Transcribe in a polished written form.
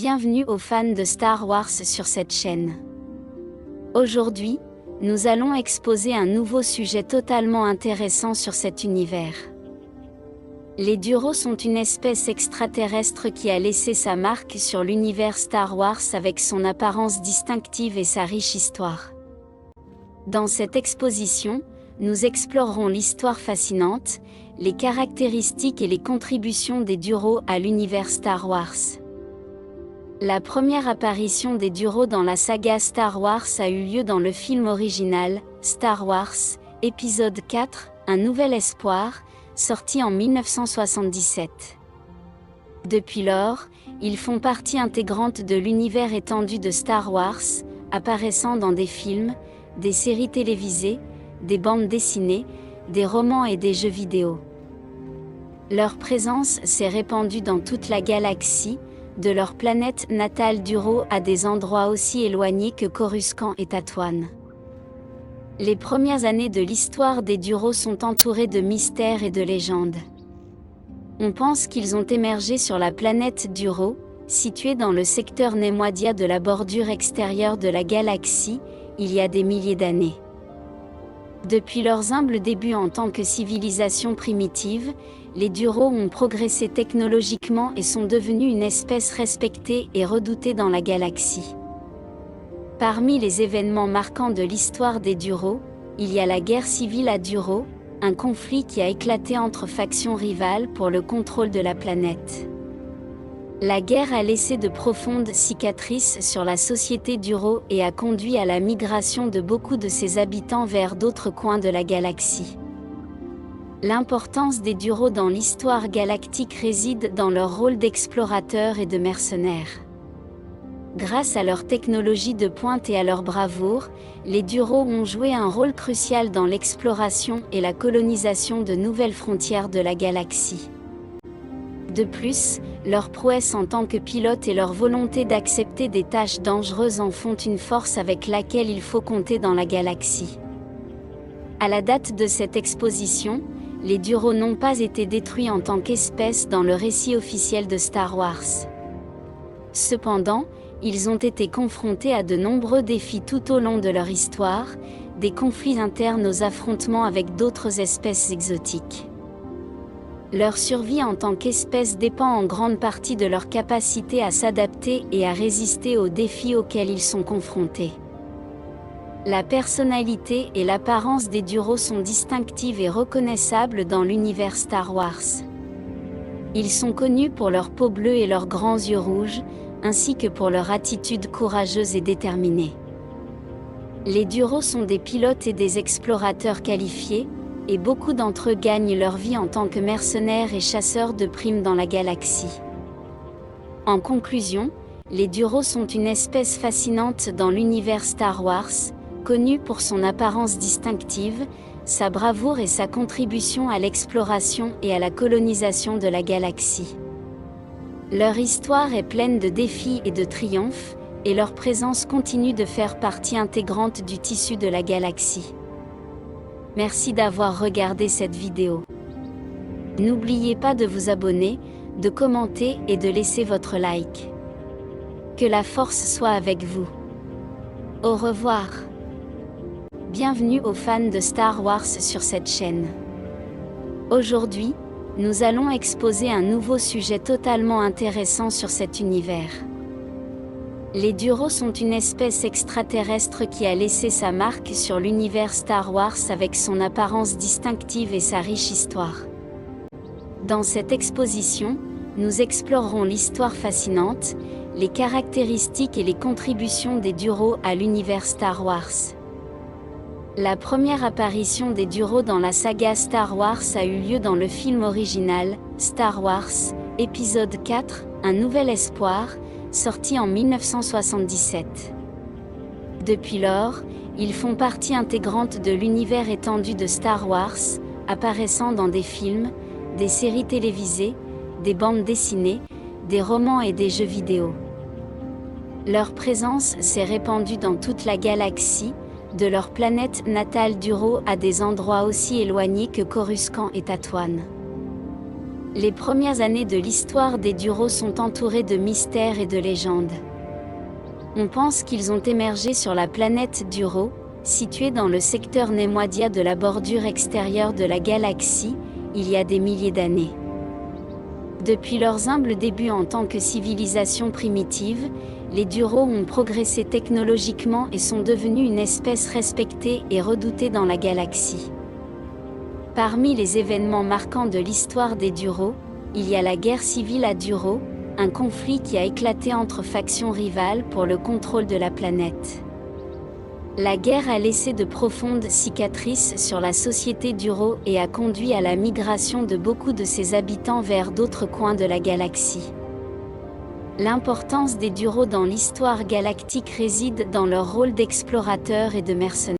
Bienvenue aux fans de Star Wars sur cette chaîne. Aujourd'hui, nous allons exposer un nouveau sujet totalement intéressant sur cet univers. Les Duros sont une espèce extraterrestre qui a laissé sa marque sur l'univers Star Wars avec son apparence distinctive et sa riche histoire. Dans cette exposition, nous explorerons l'histoire fascinante, les caractéristiques et les contributions des Duros à l'univers Star Wars. La première apparition des Duros dans la saga Star Wars a eu lieu dans le film original, Star Wars, épisode 4, Un nouvel espoir, sorti en 1977. Depuis lors, ils font partie intégrante de l'univers étendu de Star Wars, apparaissant dans des films, des séries télévisées, des bandes dessinées, des romans et des jeux vidéo. Leur présence s'est répandue dans toute la galaxie, de leur planète natale Duro à des endroits aussi éloignés que Coruscant et Tatooine. Les premières années de l'histoire des Duros sont entourées de mystères et de légendes. On pense qu'ils ont émergé sur la planète Duro, située dans le secteur Nemoidia de la bordure extérieure de la galaxie, il y a des milliers d'années. Depuis leurs humbles débuts en tant que civilisation primitive, les Duros ont progressé technologiquement et sont devenus une espèce respectée et redoutée dans la galaxie. Parmi les événements marquants de l'histoire des Duros, il y a la guerre civile à Duro, un conflit qui a éclaté entre factions rivales pour le contrôle de la planète. La guerre a laissé de profondes cicatrices sur la société Duro et a conduit à la migration de beaucoup de ses habitants vers d'autres coins de la galaxie. L'importance des Duros dans l'histoire galactique réside dans leur rôle d'explorateurs et de mercenaires. Grâce à leur technologie de pointe et à leur bravoure, les Duros ont joué un rôle crucial dans l'exploration et la colonisation de nouvelles frontières de la galaxie. De plus, leur prouesse en tant que pilotes et leur volonté d'accepter des tâches dangereuses en font une force avec laquelle il faut compter dans la galaxie. À la date de cette exposition, les Duros n'ont pas été détruits en tant qu'espèce dans le récit officiel de Star Wars. Cependant, ils ont été confrontés à de nombreux défis tout au long de leur histoire, des conflits internes aux affrontements avec d'autres espèces exotiques. Leur survie en tant qu'espèce dépend en grande partie de leur capacité à s'adapter et à résister aux défis auxquels ils sont confrontés. La personnalité et l'apparence des Duros sont distinctives et reconnaissables dans l'univers Star Wars. Ils sont connus pour leur peau bleue et leurs grands yeux rouges, ainsi que pour leur attitude courageuse et déterminée. Les Duros sont des pilotes et des explorateurs qualifiés, et beaucoup d'entre eux gagnent leur vie en tant que mercenaires et chasseurs de primes dans la galaxie. En conclusion, les Duros sont une espèce fascinante dans l'univers Star Wars, connue pour son apparence distinctive, sa bravoure et sa contribution à l'exploration et à la colonisation de la galaxie. Leur histoire est pleine de défis et de triomphes, et leur présence continue de faire partie intégrante du tissu de la galaxie. Merci d'avoir regardé cette vidéo. N'oubliez pas de vous abonner, de commenter et de laisser votre like. Que la force soit avec vous. Au revoir. Bienvenue aux fans de Star Wars sur cette chaîne. Aujourd'hui, nous allons exposer un nouveau sujet totalement intéressant sur cet univers. Les Duros sont une espèce extraterrestre qui a laissé sa marque sur l'univers Star Wars avec son apparence distinctive et sa riche histoire. Dans cette exposition, nous explorerons l'histoire fascinante, les caractéristiques et les contributions des Duros à l'univers Star Wars. La première apparition des Duros dans la saga Star Wars a eu lieu dans le film original, Star Wars, épisode 4, Un nouvel espoir, sorti en 1977. Depuis lors, ils font partie intégrante de l'univers étendu de Star Wars, apparaissant dans des films, des séries télévisées, des bandes dessinées, des romans et des jeux vidéo. Leur présence s'est répandue dans toute la galaxie, de leur planète natale Duro à des endroits aussi éloignés que Coruscant et Tatooine. Les premières années de l'histoire des Duros sont entourées de mystères et de légendes. On pense qu'ils ont émergé sur la planète Duro, située dans le secteur Nemoidia de la bordure extérieure de la galaxie, il y a des milliers d'années. Depuis leurs humbles débuts en tant que civilisation primitive, les Duros ont progressé technologiquement et sont devenus une espèce respectée et redoutée dans la galaxie. Parmi les événements marquants de l'histoire des Duros, il y a la guerre civile à Duro, un conflit qui a éclaté entre factions rivales pour le contrôle de la planète. La guerre a laissé de profondes cicatrices sur la société Duro et a conduit à la migration de beaucoup de ses habitants vers d'autres coins de la galaxie. L'importance des Duros dans l'histoire galactique réside dans leur rôle d'explorateurs et de mercenaires.